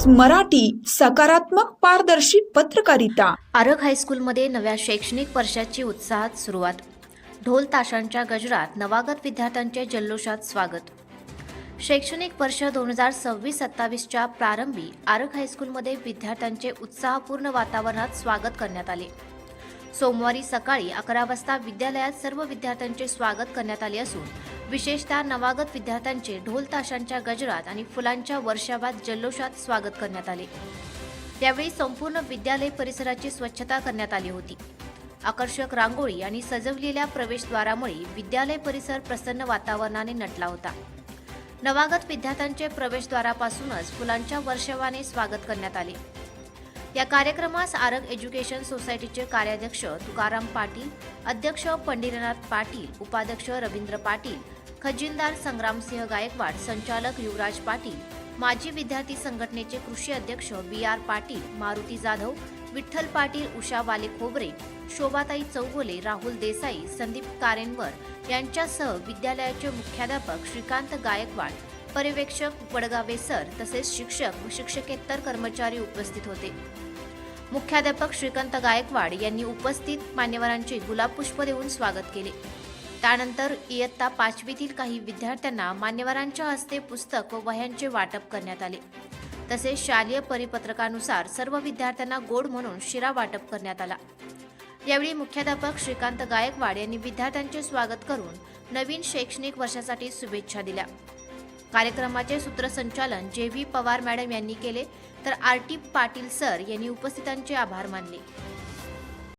मराठी सकारात्मक पारदर्शी पत्रकारिता। आरग हायस्कूलमध्ये नव्या शैक्षणिक वर्षाची उत्साहात सुरुवात। ढोल ताशांच्या गजरात नवागत विद्यार्थ्यांचे जल्लोषात स्वागत। शैक्षणिक वर्ष 2026-27च्या प्रारंभी आरग हायस्कूलमध्ये विद्यार्थ्यांचे उत्साहपूर्ण वातावरणात स्वागत करण्यात आले। सोमवारी सकाळी 11 वाजता विद्यालयात सर्व विद्यार्थ्यांचे स्वागत करण्यात आले असून विशेषतः नवागत विद्यार्थ्यांचे ढोल ताशांच्या गजरात आणि फुलांच्या वर्षावात जल्लोषात स्वागत करण्यात आले। यावेळी संपूर्ण विद्यालय परिसराची स्वच्छता करण्यात आली होती। आकर्षक रांगोळी आणि सजवलेल्या प्रवेशद्वारामुळे विद्यालय परिसर प्रसन्न वातावरणाने नटला होता। नवागत विद्यार्थ्यांचे प्रवेशद्वारापासूनच फुलांच्या वर्षावाने स्वागत करण्यात आले। या कार्यक्रमास आरग एज्युकेशन सोसायटीचे कार्याध्यक्ष तुकाराम पाटील, अध्यक्ष पंढरीनाथ पाटील, उपाध्यक्ष रवींद्र पाटील, खजिनदार संग्रामसिंह गायकवाड, संचालक युवराज पाटील, माजी विद्यार्थी संघटनेचे कृषी अध्यक्ष BR पाटील, मारुती जाधव, विठ्ठल पाटील, उषा वाले खोबरे, शोभाताई चौगुले, राहुल देसाई, संदीप कारेंवर यांच्यासह विद्यालयाचे मुख्याध्यापक श्रीकांत गायकवाड, पर्यवेक्षक वडगावे सर तसेच शिक्षक व शिक्षकेतर कर्मचारी उपस्थित होते। मुख्याध्यापक श्रीकांत गायकवाड यांनी उपस्थित मान्यवरांचे गुलाबपुष्प देऊन स्वागत केले। त्यानंतर इयत्ता 5वीतील काही विद्यार्थ्यांना मान्यवरांच्या हस्ते पुस्तक व वह्यांचे वाटप करण्यात आले। तसेच शालेय परिपत्रकानुसार सर्व विद्यार्थ्यांना गोड म्हणून शिरा वाटप करण्यात आला। यावेळी मुख्याध्यापक श्रीकांत गायकवाड यांनी विद्यार्थ्यांचे स्वागत करून नवीन शैक्षणिक वर्षासाठी शुभेच्छा दिल्या। कार्यक्रमाचे सूत्रसंचालन JV पवार मॅडम यांनी केले तर RT पाटील सर यांनी उपस्थितांचे आभार मानले।